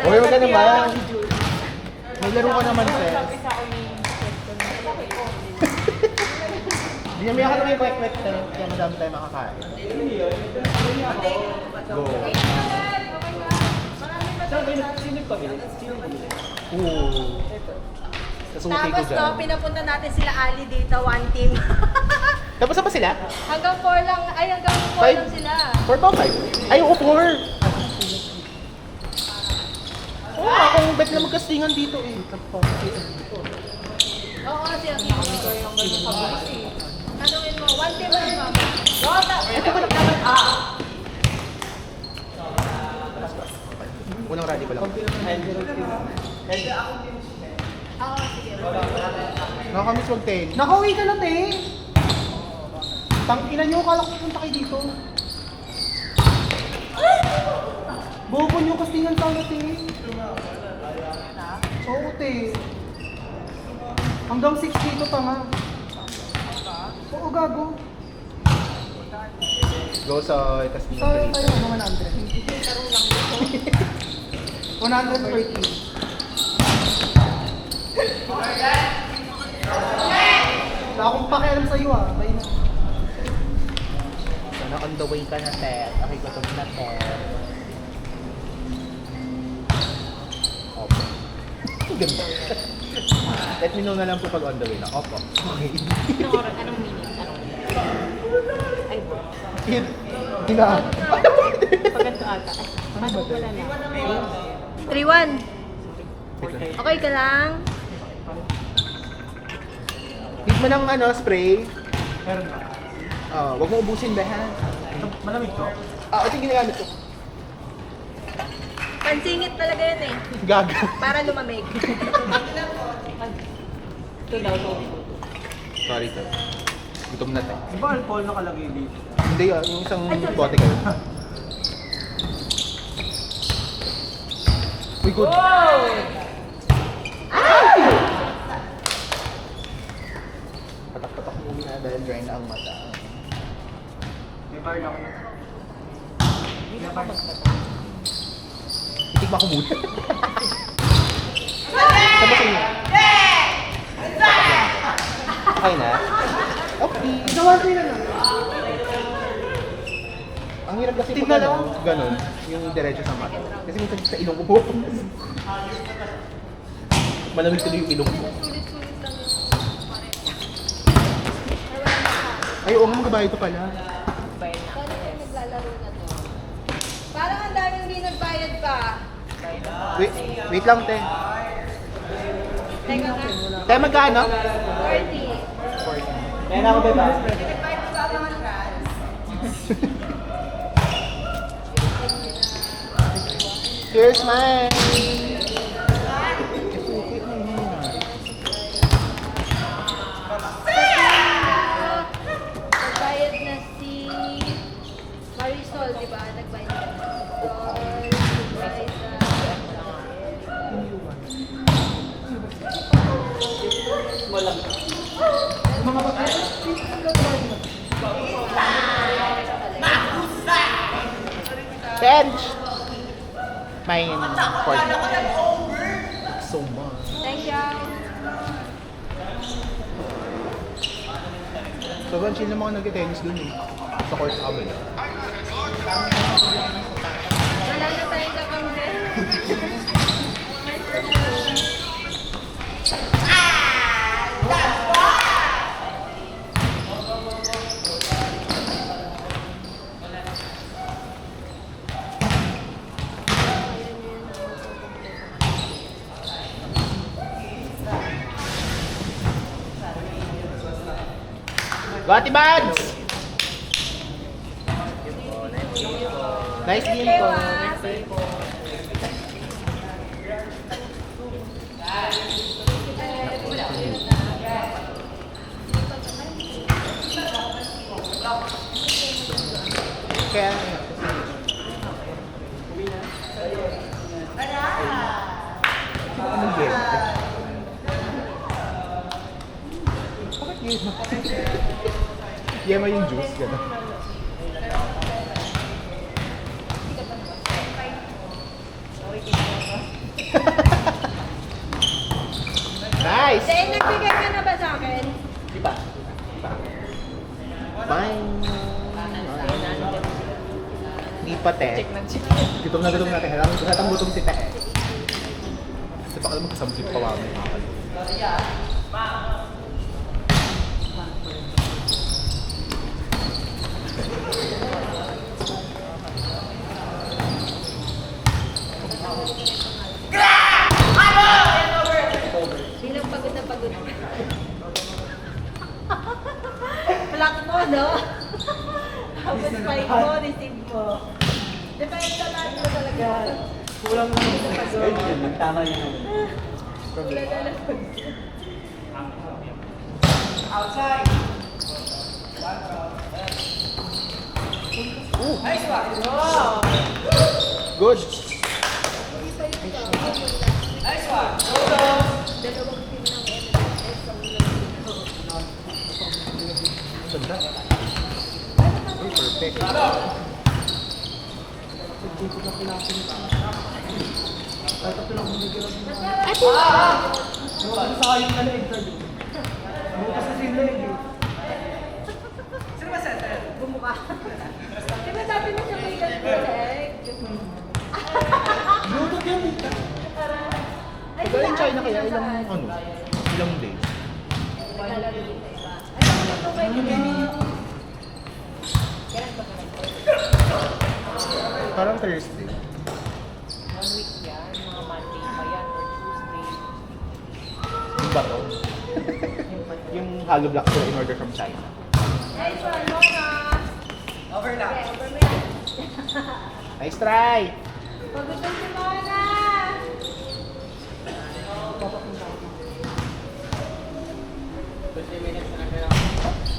Uy, wag ka naman. May laro ka naman, sir. Binamihan ka naman yung kwek-kwek tayo, kaya madami tayo makakain. Go. Sino pa ba? Ooh. Kasuki ko Tapos dyan. no, pinapunta natin sila Ali dito, one team. Tapos na ba sila? hanggang 4 lang, ay hanggang 4 Five? lang sila. 4 ba o 5? Ay, oo, 4. Oo, akong bet na magkastingan dito eh. Oo, siya. Tanungin mo, one team lang ba? Ito ba naman? Unang rally ko lang. Oo, sige. Nakakamiss wag 10. Nakauwi ka na, te. Tangina nyo, kala ko pupunta kayo dito. Bobo nyo kastingan sana, te. Oo, te. Hanggang 6 dito pa nga. Oo, gago. Go sa kastingan. Tayo tayo, mga 100. 130. Wala akong pakialam sa'yo ah. Bye na. Sana on the way ka na, Ted. Okay, gutom na, Ted. Opo. Ganda. Let me know na lang po pag on the way na. Opo. Okay. Anong meaning? Ay, bro. Ina. Paganto ata. Ano wala na? 3-1. Okay ka lang? Need mo ng ano, spray. Meron ba? Wag mo ubusin ba, ha? Malamig to. Ito yung ginagamit ko. Pansingit talaga yan eh. Gaga. Para lumamig. Sorry, sir. Gutom na, Ted. Di ba alcohol nakalagay dito? Hindi, yung isang bote kayo. Uy, good. Patak-patak muna dahil dry na ang mata. May bar lang. May bar. Itigma ko muna. Sama sa inyo. Okay na? Okay. Gawin ko na. Ang hirap kasi Tingnan pag lang. ano, ganun, yung diretso sa mata. Kasi minsan sa ilong ko. Malamig tuloy yung ilong ko. Sulit-sulit lang yun. Ay, oo nga, magbabayad pa pala. Paano kayo naglalaro na to? Parang ang daming hindi nagbayad pa. Wait lang, te. Teka nga. Te, magkano? 40. Kaya na ako ba? Nagbayad pa sa mga trans. Cheers, man! Nagbayad na si Marisol, di ba? Nagbayad na si Marisol. Nagbayad Bench! Mine 40. So much. Thank you. Sobrang chill naman ako nag-tennis dun eh. Sa court sa kabila. Wala na tayong kakampi. Bati Bads! Nice game po. Kaya, anong game? Bakit game? Yema yung juice, gano'n. Sorry, Rice! Then, nagbigay ka na ba sa akin? Di pa. Fine. Di pa, te. Gutom na gutom natin. Halatang gutom si te. Kasi baka naman kasamsit pa wami. Bilang pagod na pagod. Black mo, no? Tapos spike mo, receive mo. Depende sa lahat mo talaga. Kulang lang sa pagod. Tama yun. Wala na lang. Outside. Nice one. Wow. Good. Nice one. Dalawang team ng MSS ang Ganda. Uy, perfect. Sayang na leg. Bukas na si leg. Sino ba center? bumuka. Di ba sabi mo siya may leg? Lutot yan. Ay, Galing China kaya saan? ilang, ilang days? Naglalaro dito iba. Ay, ito kayo mo. Kailan ba kailan? Parang Thursday. 1 week yan, mga Monday pa yan or Tuesday. Yung bato. Yung hollow blocks in order from China. Nice one, Mona. Overlap. Okay, over mo yan. Nice try! Pagod na si Mona.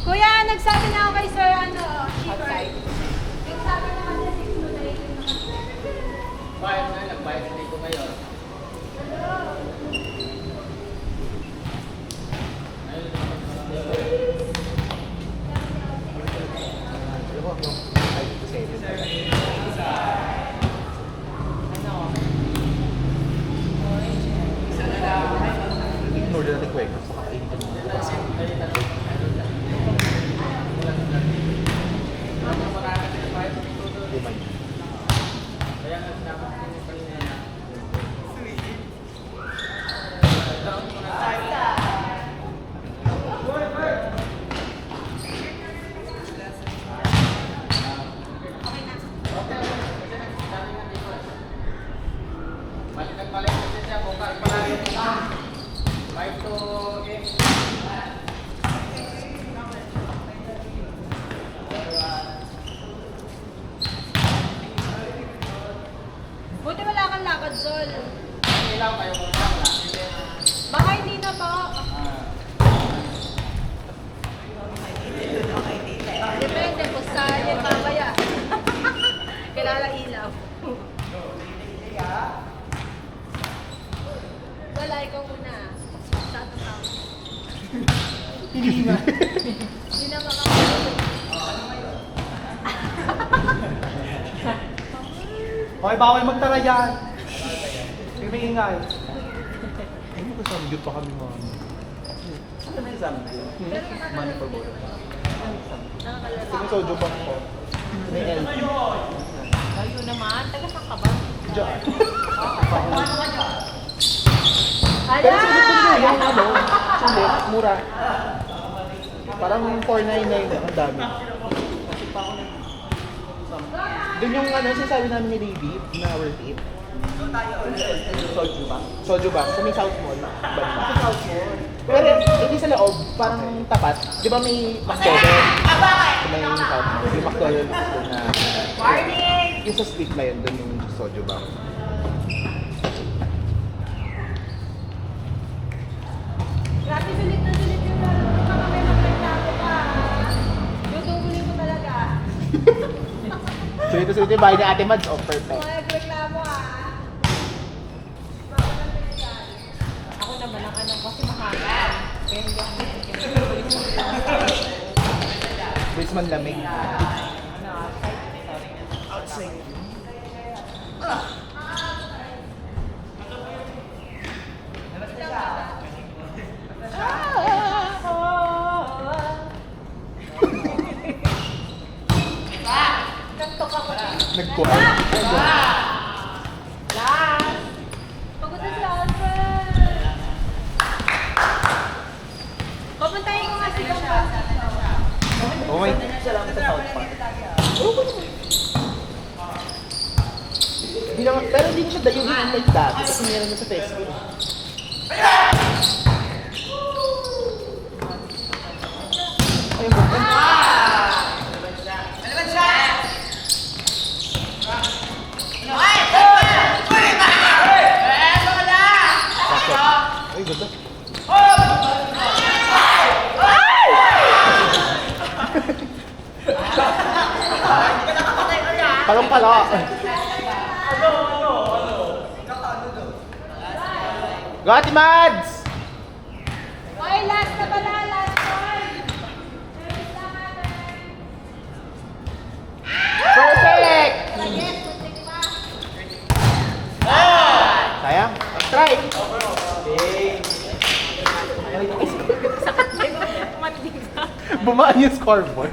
Kuya, nagsabi na ako kay Sir, Outside. Nagsabi naman na 6 to 9 yung Bayad na, nagbayad na dito ngayon. Alam mo, yung 5 to 7. Ano? Ignore na natin kwek. So, kakainin ka naman. Lima yun. Balik kasi siya, bukas palagi. 5 to 8. Buti wala kang lakad, Sol. Ilaw kayo muna. Baka hindi na po. Depende po sa yung mamaya. Kailangan ilaw. Wala, ikaw muna. Sa atong tao. Hindi nga. Hindi na makakalimutan. Okay, bawal magtara yan. May ingay. Ano ko sa mute pa kami mga Ano may exam? money for both. Nakakalaro. Sige, sojo pa ko. May L. Kayo naman, taga saan ka ba? Diyan. Ala! Pero sulit ko nyo yung ano, sulit, mura. Parang 499 ang dami. Doon yung ano, sinasabi namin ni Lady na worth it. Soju ba? Soju ba? Sa may South Mall. Banda. South Mall. Pero hindi sa loob, parang tapat. Di ba may McDonald's? May South Mall. Yung McDonald's doon na... Yung sa street na yun, doon yung Soju ba? Grabe, sulit na sulit yung laro. Baka may magreklamo ka. Tutubulin ko talaga. Sulit yung bahay ni Ate Mads, oh, perfect. Kung nagreklamo Baka na nangyayari. Ako naman ang anong kasi mahal. Kaya hindi ako Brisman lamig. ano, Outside. Last! Pagod na si Alfred. Papuntahin ko nga si Gamba. Oh my God. Salamat sa South Park. Hindi naman, pero hindi ko siya dayuhin like dati kasi meron na sa Facebook. Ayun ba? Ay, ganda. Palong-palo. Go, Ate Mads! Oy, last na pala, last one. Perfect! Yes, putik pa. Sayang. Try. Matindi ka. Bumaan yung scoreboard.